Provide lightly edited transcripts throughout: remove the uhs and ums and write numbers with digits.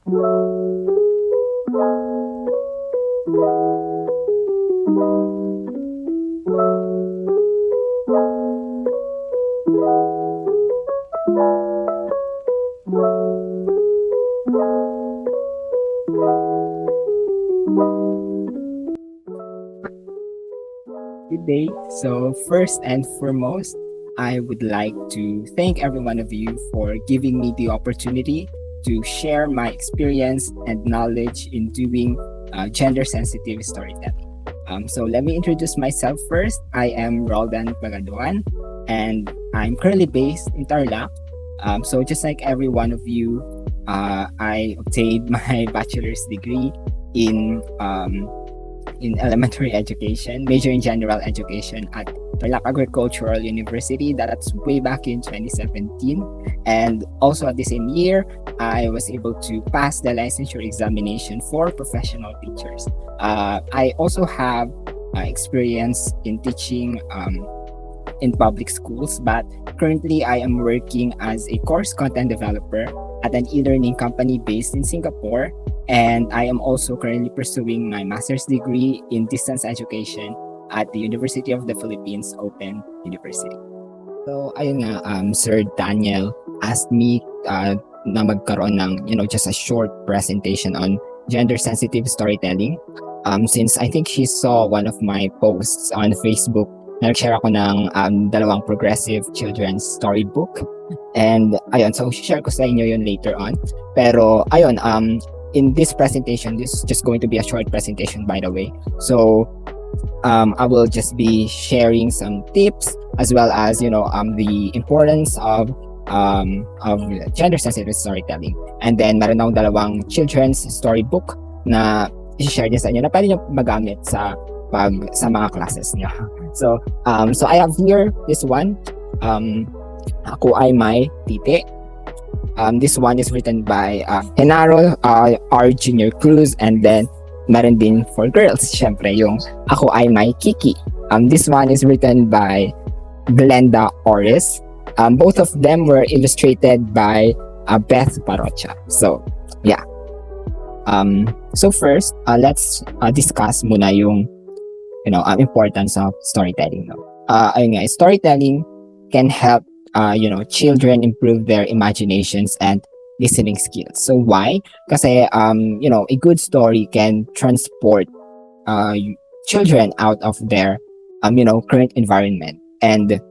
Good day. So, first and foremost, I would like to thank every one of you for giving me the opportunity to share my experience and knowledge in doing gender sensitive storytelling. So, let me introduce myself first. I am Roldan Pagaduan, and I'm currently based in Tarlac. So, just like every one of you, I obtained my bachelor's degree in elementary education, major in general education at Tarlac Agricultural University. That's way back in 2017. And also at the same year, I was able to pass the licensure examination for professional teachers. I also have experience in teaching in public schools, but currently I am working as a course content developer at an e-learning company based in Singapore. And I am also currently pursuing my master's degree in distance education at the University of the Philippines Open University. So, ayun nga, Sir Daniel asked me na magkaroon ng, just a short presentation on gender-sensitive storytelling. Since I think she saw one of my posts on Facebook, nag-share ako ng dalawang progressive children's storybook. And ayun, so share ko sa inyo yun later on. Pero ayun, in this presentation, this is just going to be a short presentation, by the way. So I will just be sharing some tips as well as the importance of gender sensitive storytelling. And then meron akong dalawang children's storybook na i-share din sa inyo na pwede nyo magamit sa mga classes niyo. So I have here this one. Ako ay may titi. This one is written by Henaro R. Junior Cruz, and then meron din for girls, syempre yung Ako ay may kiki. This one is written by Glenda Oris. Both of them were illustrated by Beth Parocha. So yeah. So first, let's discuss muna yung importance of storytelling. Ayun nga, storytelling can help children improve their imaginations and listening skills. So why? Kasi a good story can transport children out of their current environment and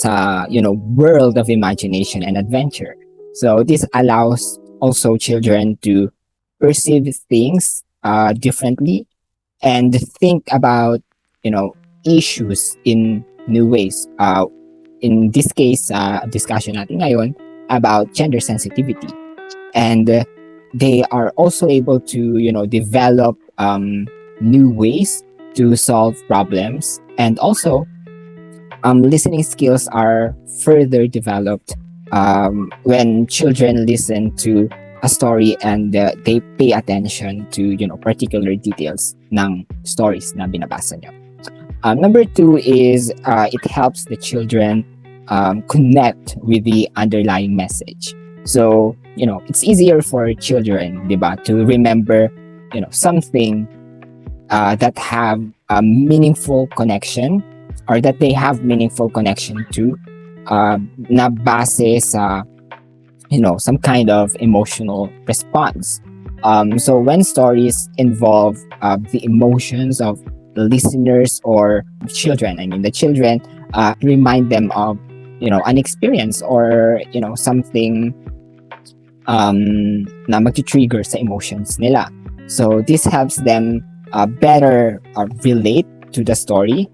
sa world of imagination and adventure. So this allows also children to perceive things differently and think about issues in new ways. In this case, discussion natin ngayon about gender sensitivity. And they are also able to, develop new ways to solve problems. And also, listening skills are further developed when children listen to a story and they pay attention to, particular details ng stories na binabasa nyo. Number two is it helps the children connect with the underlying message. So, it's easier for children, diba, to remember, something that have a meaningful connection or that they have meaningful connection to na base sa, some kind of emotional response. So when stories involve the emotions of the listeners or children, the children remind them of an experience or something na mag-trigger sa emotions nila. So this helps them better relate to the story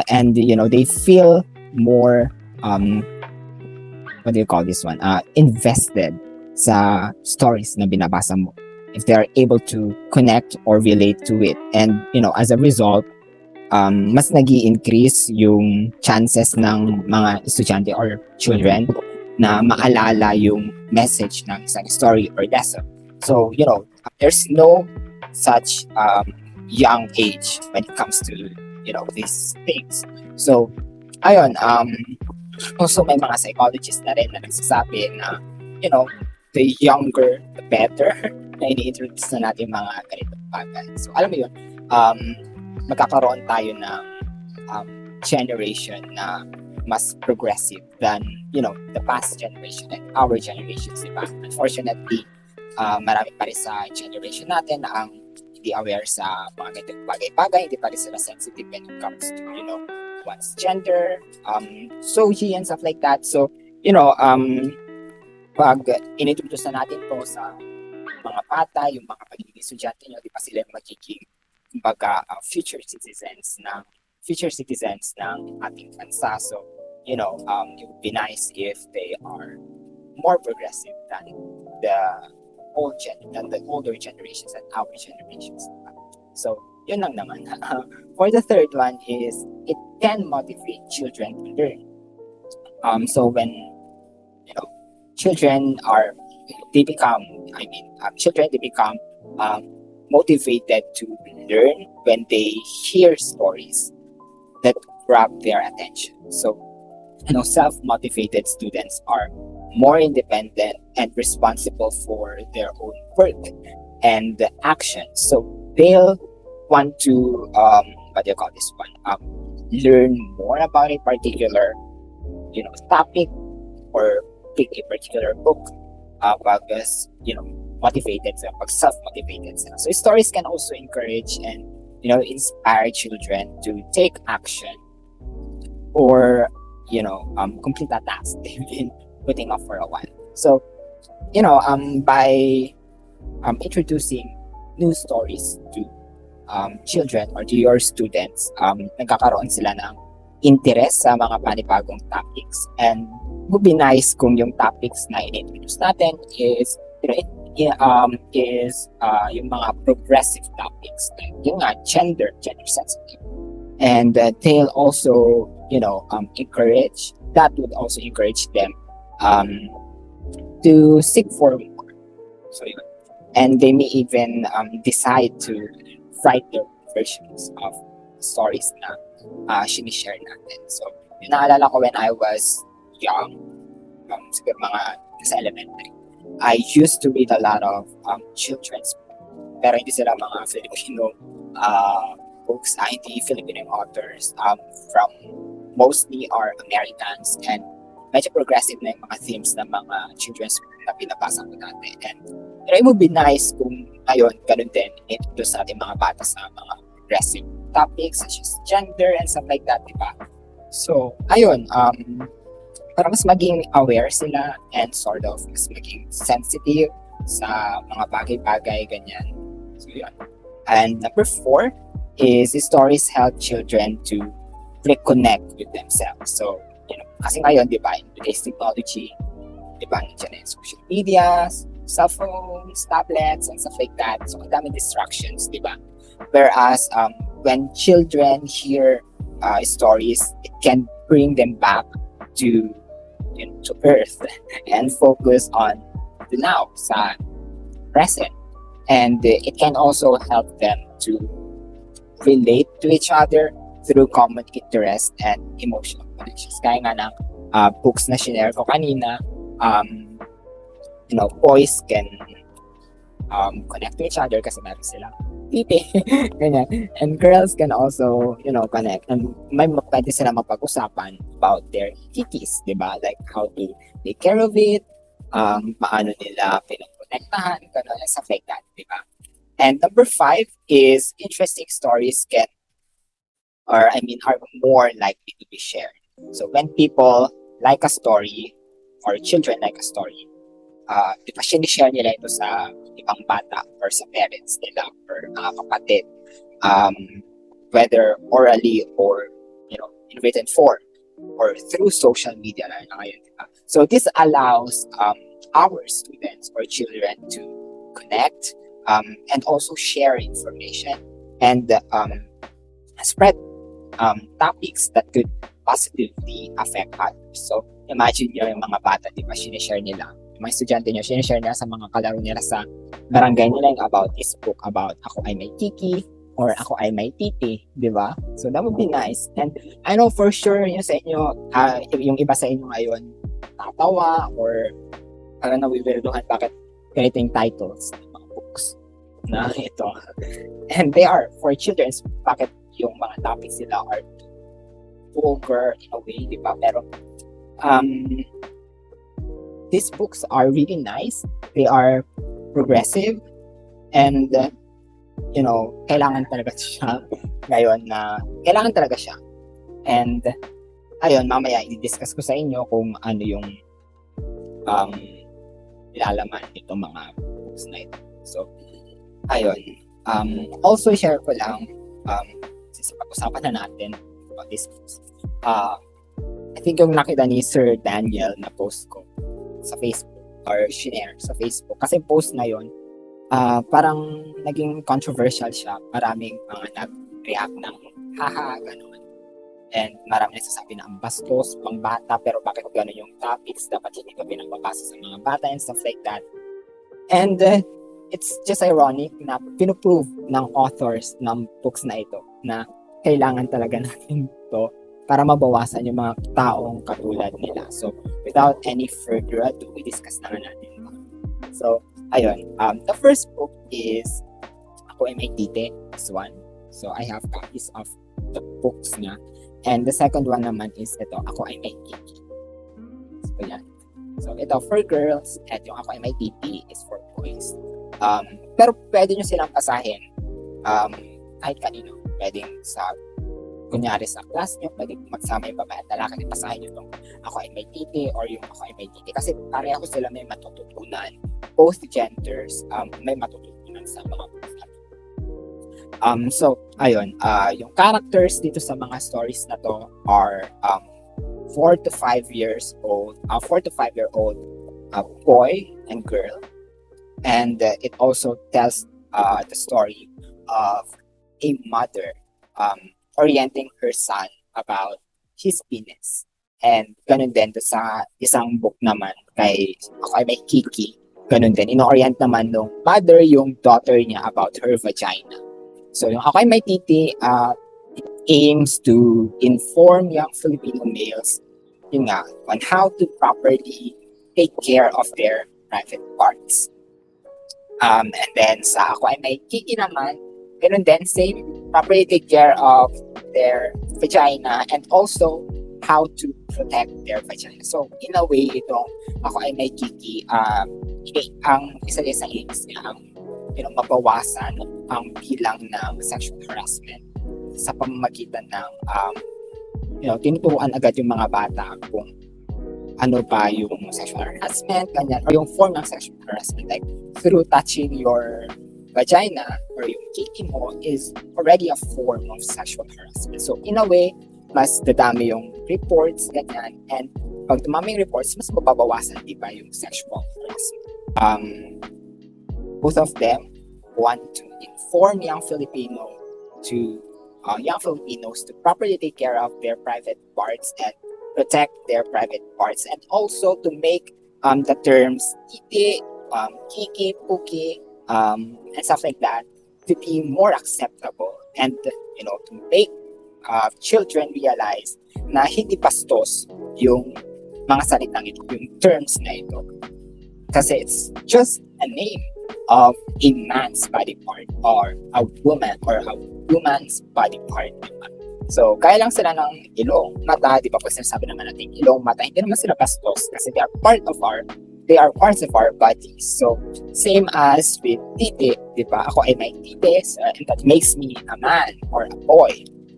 and they feel more what do you call this one, invested sa stories na binabasa mo if they are able to connect or relate to it. And as a result, mas nag-i-increase yung chances ng mga estudyante or children na maalala yung message ng isang story or lesson. So, there's no such young age when it comes to, these things. So, ayun, also may mga psychologists na rin na nagsasabi na, the younger, the better na ini-introduce na natin mga ganitong bagay. So, alam mo yun, um, magkakaroon tayo ng um, generation na mas progressive than, the past generation and our generations, diba? Unfortunately, marami pa rin sa generation natin na ang hindi aware sa mga ganitong bagay-bagay, hindi pa rin sila sensitive when it comes to, one's gender, soji and stuff like that. So, pag inintroduce na natin to sa mga bata, yung mga pagiging estudyante nyo, di pa sila magiging kumbaga future citizens ng ating bansa. So, it would be nice if they are more progressive than the older generations and our generations. So, yun lang naman. For the third one is it can motivate children to learn. So when children they become motivated to learn when they hear stories that grab their attention. So, self-motivated students are more independent and responsible for their own work and actions. So they'll want to learn more about a particular topic or pick a particular book because motivated sila, pag self-motivated sila. So stories can also encourage and inspire children to take action or complete a task they've been putting off for a while. So by introducing new stories to children or to your students, nagkakaroon sila ng interest sa mga panibagong topics, and would be nice kung yung topics na in-introduce natin is yung mga progressive topics like yung gender sensitive, and they'll also would also encourage them to seek for more. So and they may even decide to write their versions of stories na sinishare natin. So, naalala ko when I was young, siguro mga sa elementary, I used to read a lot of children's books. Pero hindi sila mga Filipino books, hindi Filipino authors, from mostly are Americans, and medyo progressive na yung mga themes ng mga children's book na pinabasa ko dati. And it would be nice kung ngayon, ganun din, introduce natin mga bata sa mga progressive topics such as gender and stuff like that, diba? So, ayun, para mas maging aware sila and sort of mas maging sensitive sa mga bagay-bagay, ganyan. So, yun. And number 4 is the stories help children to reconnect with themselves. So, kasi ngayon, diba, in today's technology, diba, nandiyan yung social media, cell phones, tablets, and stuff like that. So, ang daming distractions, diba? Whereas, when children hear stories, it can bring them back to earth and focus on the now, sa present. And it can also help them to relate to each other through common interest and emotional connections. Kaya nga ng books na share ko kanina, boys can connect to each other kasi meron silang titi, ganyan. And girls can also, connect. And may pwede sila mapag-usapan about their titis, di ba? Like how to take care of it, paano nila pinakonektahan, gano'n, and stuff like that, di ba? And number 5 is interesting stories are more likely to be shared. So when people like a story, or children like a story, di ba sinishare nila ito sa ibang bata or sa parents nila or mga kapatid, whether orally or in written form or through social media na ngayon, diba? So this allows our students or children to connect and also share information and spread topics that could positively affect others. So imagine nyo yung mga bata, diba, sinishare nila, mga estudyante nyo, sinishare nila sa mga kalaro nila sa barangay nila yung about this book about ako ay may kiki or ako ay may titi, di ba? So that would be nice. And I know for sure yung sa inyo, yung iba sa inyo ngayon tatawa or parang nawiwirduhan bakit ganito yung titles ng mga books na ito. And they are for children. Bakit yung mga topics nila are vulgar in a way, di ba? Pero um, these books are really nice. They are progressive and kailangan talaga siya ngayon na kailangan talaga siya. And ayun, mamaya i-discuss ko sa inyo kung ano yung um, nilalaman nitong mga books na ito. So, ayun. Also, share ko lang, since pag-usapan na natin about this books. I think yung nakita ni Sir Daniel na post ko sa Facebook or shinare sa Facebook. Kasi post na yon parang naging controversial siya. Maraming mga nag-react ng haha, gano'n. And marami nagsasabi na ang bastos, pang bata, pero bakit gano'n yung topics? Dapat hindi ka pinapabasa sa mga bata and stuff like that. And it's just ironic na pinuprove ng authors ng books na ito na kailangan talaga natin ito para mabawasan yung mga taong katulad nila. So, without any further ado, i-discuss na natin. So, ayun. The first book is Ako Ay May Tite, this one. So, I have copies of the books na. And the second one naman is ito, Ako Ay May Kiki. So, yan. So, ito for girls, at yung Ako Ay May Titi is for boys. Pero pwede nyo silang pasahin kahit kanino. Pwedeng kunyari sa class nyo, pwede magsama yung babae at lalaki, pasahin nyo itong Ako Ay May Titi or yung Ako Ay May Titi. Kasi pareho sila may matututunan. Both genders may matututunan sa mga books. So, ayun, yung characters dito sa mga stories na to are 4 to 5 years old, 4 to 5 year old boy and girl. And it also tells the story of a mother orienting her son about his penis. And ganun din sa isang book naman kay Ako Ay May Kiki. Ganun din, ino-orient naman nung mother yung daughter niya about her vagina. So yung Ako Ay May Titi it aims to inform young Filipino males yun nga, on how to properly take care of their private parts. And then sa Ako Ay May Kiki naman, ganun din, same, properly take care of their vagina and also how to protect their vagina. So, in a way, itong Ako Ay May Kiki, ang isa sa aims niya, ang mabawasan ang bilang ng sexual harassment sa pamamagitan ng tinuturuan agad yung mga bata kung ano ba yung sexual harassment, ganyan, or yung form ng sexual harassment, like through touching your vagina or yung kiki mo is already a form of sexual harassment. So, in a way, mas dadami yung reports, ganyan, and pag dumami yung reports, mas mababawasan, di ba, yung sexual harassment. Both of them want to inform young Filipinos to properly take care of their private parts and protect their private parts, and also to make the terms titi, kiki, puki, and stuff like that to be more acceptable, and to make children realize na hindi bastos yung mga salitang ito, yung terms na ito. Kasi it's just a name of a man's body part or a woman or a woman's body part. So, kaya lang sila ng ilong, mata, di ba? Pag sinasabi naman natin ilong, mata, hindi naman sila bastos kasi they are parts of our bodies. So, same as with titi, di ba? Ako ay may titis, and that makes me a man or a boy,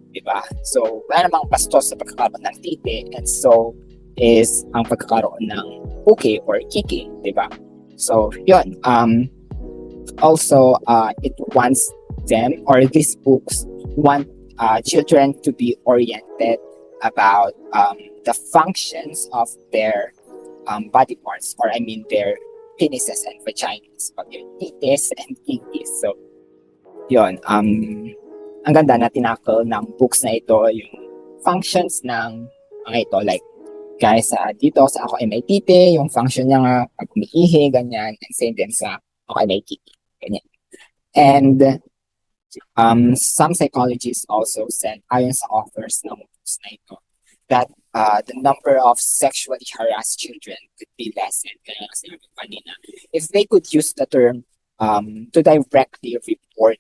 di ba? So, wala namang bastos sa pagkakaroon ng titi, and so is ang pagkakaroon ng puki or kiki, di ba? So, yun. Also, it wants them, or these books want children to be oriented about the functions of their body parts, or I mean their penises and vaginas, but their titis and kikis. So, yun. Ang ganda na tinakil ng books na ito, yung functions ng ito, like, guys, dito sa Ako Ay May Titi, yung function niya nga, pag umiihi, ganyan, and same din sa Ako Ay May Kiki, ganyan. And some psychologists also said, ayon sa authors ng books na ito, that the number of sexually harassed children could be lessened. Kaya nga sinabi ko kanina, if they could use the term to directly report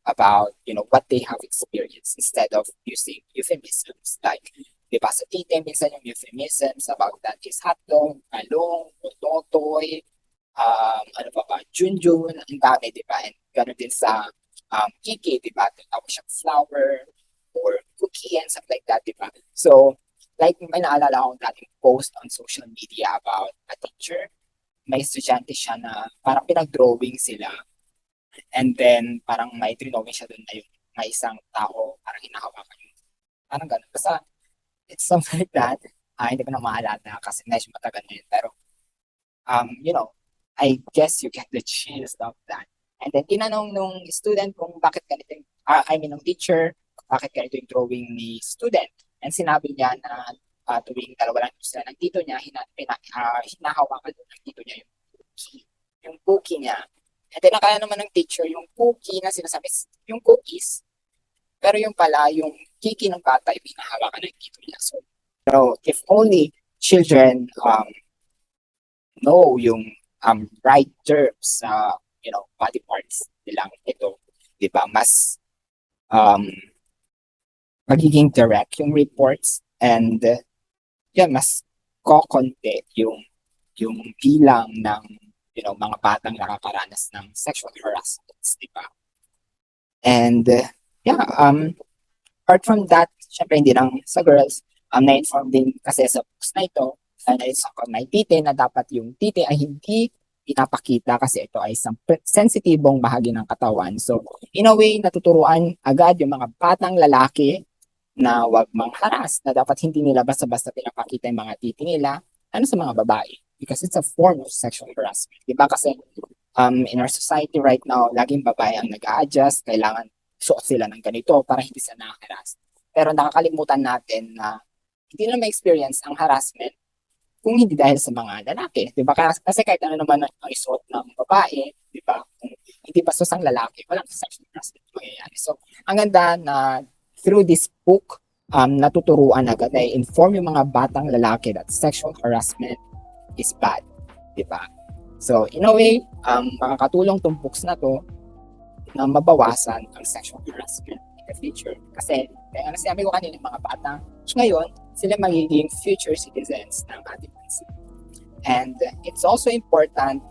about what they have experienced instead of using euphemisms like di ba sa tite minsan yung euphemisms about that is hotdog, talong, totoy, ano pa ba, junjun, ang dami, di ba? And gano'n din sa kiki, di ba? Tawag siyang flower or cookie and stuff like that, di ba? So, like may naalala akong dating post on social media about a teacher. May estudyante siya na parang pinag-drawing sila and then parang may drawing siya doon na yung may isang tao parang hinahawakan yung parang gano'n. Basta it's something like that. Hindi ko na maalala kasi medyo matagal na yun. Pero I guess you get the gist of that. And then tinanong nung student kung bakit ganito yung, nung teacher, bakit ganito yung drawing ni student. And sinabi niya na tuwing dalawa lang sila ng tito niya, hinahawakan ng tito niya yung cookie niya. And then nakaya naman ng teacher yung cookie na sinasabi, yung cookies, pero yung pala, yung kiki ng bata, yung hinahawakan ng tito niya. So, if only children know yung right terms sa body parts nilang ito, di ba? Mas magiging direct yung reports and mas kokonti yung bilang ng mga batang nakakaranas ng sexual harassments, di ba? And apart from that, syempre hindi lang sa girls, na-inform din kasi sa books na ito, sa may tite na dapat yung tite ay hindi pinapakita kasi ito ay isang sensitibong bahagi ng katawan. So, in a way, natuturuan agad yung mga batang lalaki na wag mangharas, na dapat hindi nila basta-basta pinapakita yung mga titi nila sa mga babae. Because it's a form of sexual harassment. Diba kasi in our society right now, laging babae ang nag-a-adjust, kailangan suot sila ng ganito para hindi sila nakaharas. Pero nakakalimutan natin na hindi na ma-experience ang harassment kung hindi dahil sa mga lalaki. Diba? Kasi kahit ano naman ang isuot ng babae, diba? Kung hindi bastos ang lalaki, walang sexual harassment mangyayari. So, ang ganda na through this book, natuturuan agad na i-inform yung mga batang lalaki that sexual harassment is bad. Diba? So, in a way, makakatulong tong books na to na mabawasan ang sexual harassment in the future. Kasi, kaya nga sinabi ko kanina, mga bata, ngayon, sila magiging future citizens ng ating bansa. And it's also important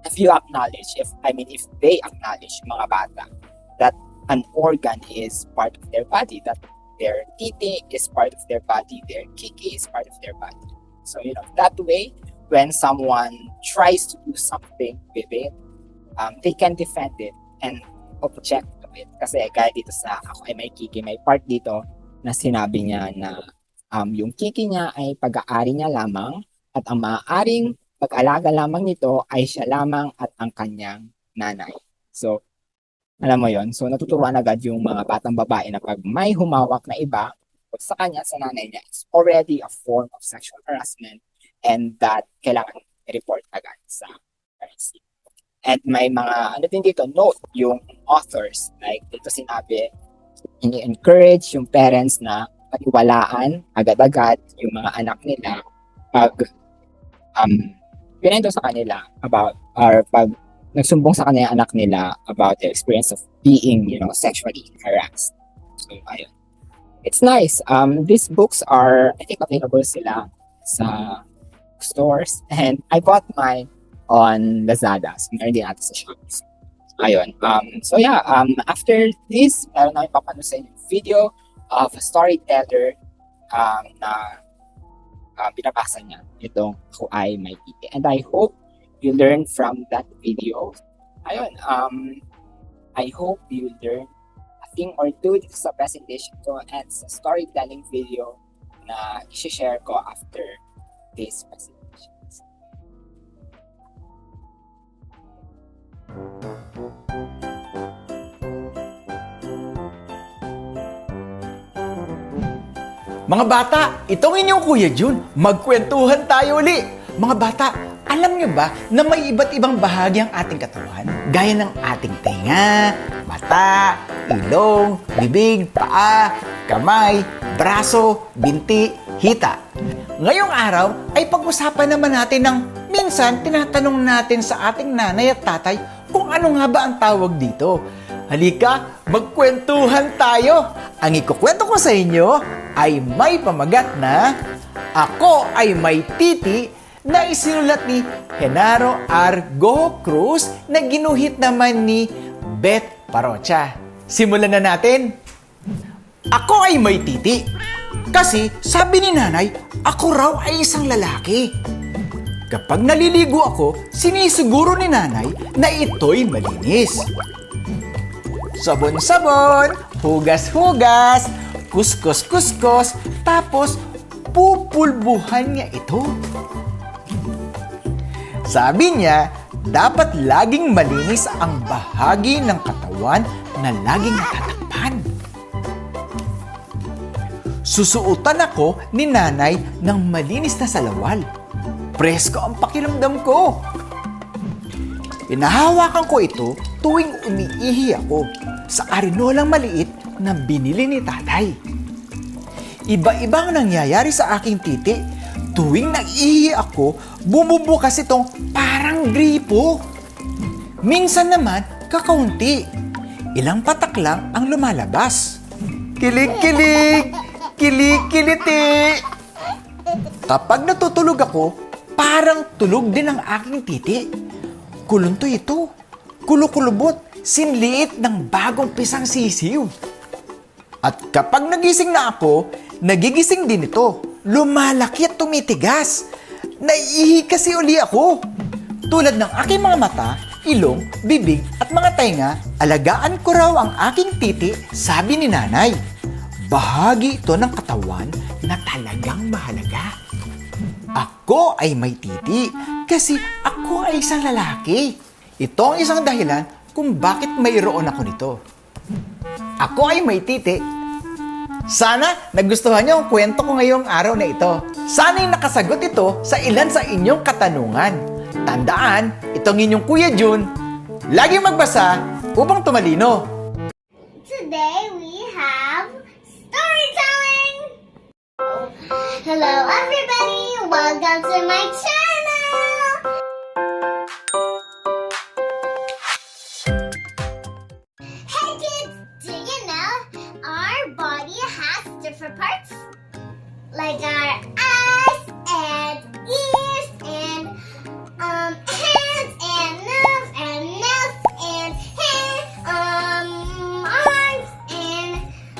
if you acknowledge, if they acknowledge mga bata that an organ is part of their body, that their titi is part of their body, their kiki is part of their body. So, that way, when someone tries to do something with it, they can defend it and object to it. Kasi gaya dito sa ako ay may kiki, may part dito na sinabi niya na yung kiki niya ay pag-aari niya lamang at ang maaaring pag-alaga lamang nito ay siya lamang at ang kanyang nanay. So, alam mo yon. So, natuturuan agad yung mga batang babae na pag may humawak na iba sa kanya, sa nanay niya, it's already a form of sexual harassment and that kailangan i-report agad sa parents. And may mga, din dito, note yung authors. Like, dito sinabi, ini-encourage yung parents na paniwalaan agad-agad yung mga anak nila pag pinento sa kanila about, or pag nagsumbong sa kanila anak nila about the experience of being, sexually harassed. So, ayun. It's nice. These books are, I think, available sila sa stores. And I bought mine on Lazada. So, meron din natin sa shops. Ayun. So, yeah. After this, meron namin papanood sa inyo video of a storyteller na binabasa niya itong Ako Ay May Titi. And I hope you learn from that video. Ayun. I hope you learn a thing or two dito sa presentation ko and sa storytelling video na i-share ko after this presentation. Mga bata, itong inyong Kuya Jun. Magkwentuhan tayo uli. Mga bata, alam nyo ba na may iba't ibang bahagi ang ating katawan? Gaya ng ating tenga, mata, ilong, bibig, paa, kamay, braso, binti, hita. Ngayong araw ay pag-usapan naman natin ng minsan tinatanong natin sa ating nanay at tatay kung ano nga ba ang tawag dito. Halika, magkwentuhan tayo. Ang ikukwento ko sa inyo ay may pamagat na Ako ay May Titi na isinulat ni Genaro R. Goho Cruz na ginuhit naman ni Beth Parocha. Simulan na natin. Ako ay may titi. Kasi sabi ni nanay, ako raw ay isang lalaki. Kapag naliligo ako, sinisiguro ni nanay na ito'y malinis. Sabon-sabon, hugas-hugas, kuskus-kuskus, tapos pupulbuhan niya ito. Sabi niya, dapat laging malinis ang bahagi ng katawan na laging natatakpan. Susuotan ako ni nanay ng malinis na salawal. Presko ang pakiramdam ko. Pinahawakan ko ito tuwing umiihi ako sa arinolang maliit na binili ni tatay. Iba-ibang nangyayari sa aking titi. Tuwing nag-ihi ako, bumubukas itong parang gripo. Minsan naman, kakaunti. Ilang patak lang ang lumalabas. Kilig-kilig! Kilig-kiliti! Kapag natutulog ako, parang tulog din ang aking titi. Kulunto ito. Kulukulubot. Sinliit ng bagong pisang sisiw. At kapag nagising na ako, nagigising din ito. Lumalaki at tumitigas. Naiihi kasi uli ako. Tulad ng aking mga mata, ilong, bibig at mga tainga, alagaan ko raw ang aking titi, sabi ni nanay. Bahagi ito ng katawan na talagang mahalaga. Ako ay may titi kasi ako ay isang lalaki. Ito ang isang dahilan kung bakit mayroon ako nito. Ako ay may titi. Sana nagustuhan niyo ang kwento ko ngayong araw na ito. Sana'y nakasagot ito sa ilan sa inyong katanungan. Tandaan, itong inyong Kuya Jun, laging magbasa upang tumalino. Today we have storytelling! Hello everybody! Welcome to my channel! Hey kids! Do you know our body has different parts? Like our eyes and ears and hands and nose and mouth and hair, arms and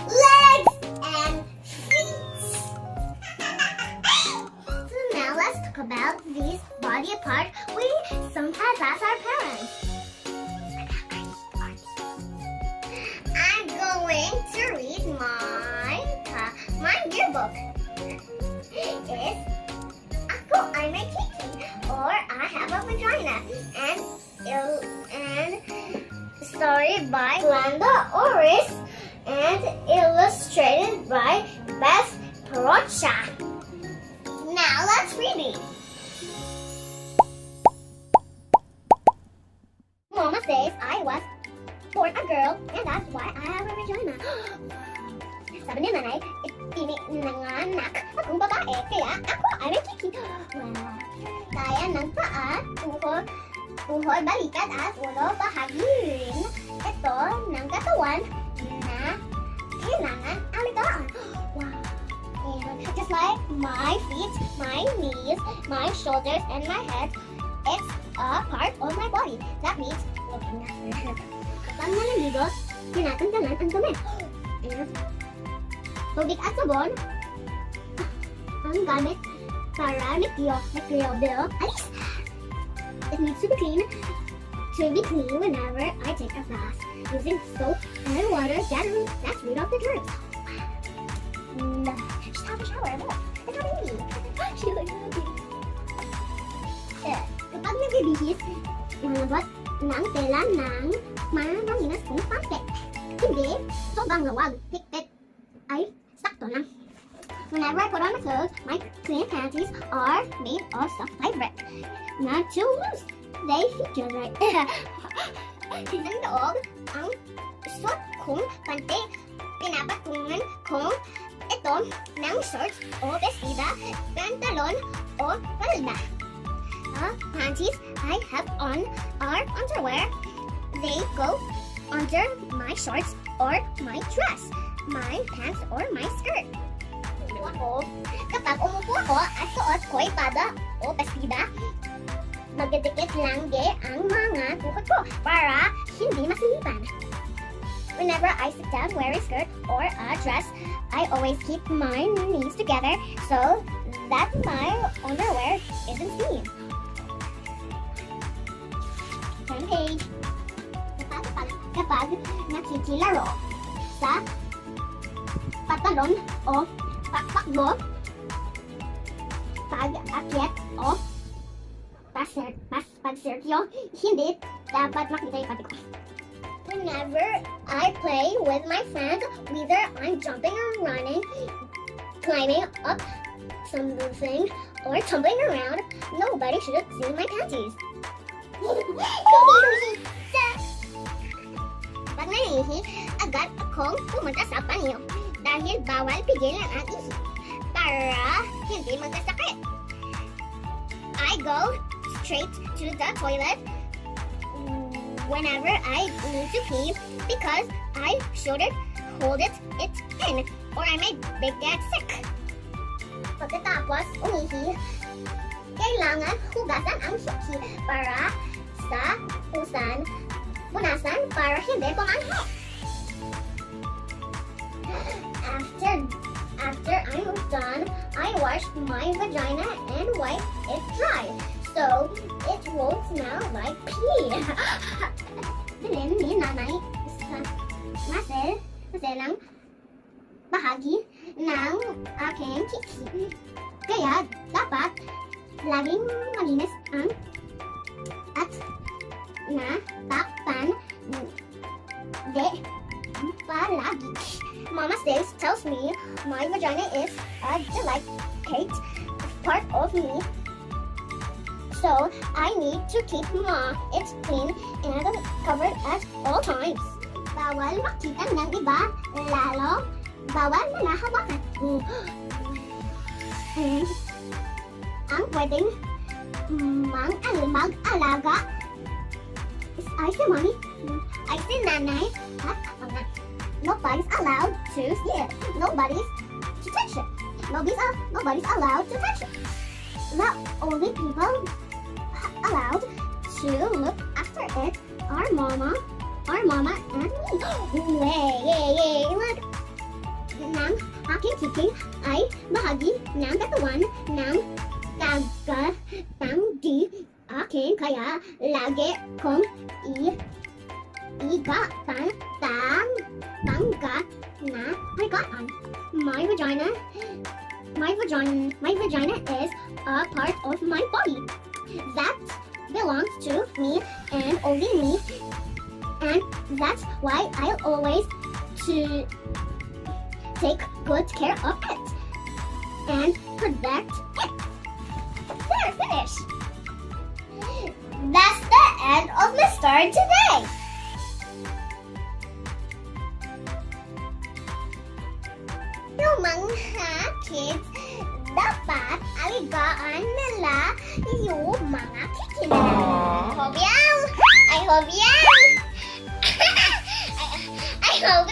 legs and feet. So now let's talk about these body parts we sometimes ask our parents. I'm going to read my yearbook. It's Ako ay May Titi, or I have a vagina, and story by Glenda Oris and illustrated by Beth Parocha. Now let's read it. Mama says I was born a girl and that's why I have a vagina. Sabi ni nanay, ipinanganak akong babae, kaya ako ay may titi. Kaya ng paa, tuhod, balikat at ulo, bahagi rin ito ng katawan na kailangan alagaan. Wow! And just like my feet, my knees, my shoulders, and my head, it's a part of my body. That means looking after. Kapag naliligo, tinatanggalan ang dumi. And tubig at sabon ang gamit para mikrobyo. Alis! It needs to be clean whenever I take a bath. Using soap and water gently, let's read off the germs. Just have a shower. Look, it's not me. She looks so cute. Kapag nagbibihis, malambot ng tela ng mananginas kung pangpet. Hindi, sobrang lawag. Higpit ay sakto lang. Whenever I put on my clothes, my clean panties are made of soft fabric. Not too loose. They fit just right. Tignan doog ang suot kong panty. Pinapatungan kong ito ng shorts o vestida, pantalon o falda. Panties I have on are underwear. They go under my shorts or my dress, my pants or my skirt. Kapag umupo ako at suot ko'y pada o vestida, magdidikit lang ang mga tuhod ko para hindi masilipan. Whenever I sit down wearing skirt or a dress, I always keep my knees together so that my underwear isn't seen. Turn page. Kapag nakikilaro sa patalon o pakpakbo, pag-akyat o pagsertyo, hindi dapat makita yung pati ko. Whenever I play with my friends, whether I'm jumping or running, climbing up something, or tumbling around, nobody should see my panties. Pag naihi, agad akong pumunta sa banyo dahil bawal pigilan ang ihi para hindi magkasakit. I go straight to the toilet whenever I need to pee because I shouldn't hold it in or I may get sick. Pagkatapos umihi, kailangan hugasan ang suki para sa punasan para hindi pumanghe. After I'm done, I wash my vagina and wipe it dry so it won't smell like pee. Bilhin ni nanay sa maselang bahagi ng aking kiki. Kaya dapat laging malinis ang at natakpan palagi. Mama tells me my vagina is a delicate part of me, so I need to keep it clean and covered at all times. Bawal makita ng iba, lalo bawal na hawakan. Ang pwedeng mag-alaga ay si mommy, ay si nanay, at ako na. Nobody's allowed to see it. Nobody's to touch it. Nobody's allowed to touch it. The only people allowed to look after it are mama and me. Yay! Look! Ng aking kiki ay bahagi ng katawan ng taga-tanggi akin kaya lagi kong tanggat na higatan. My vagina is a part of my body that belongs to me and only me, and that's why I'll always take good care of it and protect it. There, finish. That's the end of my story today. Yung mga kids, dapat aligaan nila yung mga kiki nila. I hope yan! I hope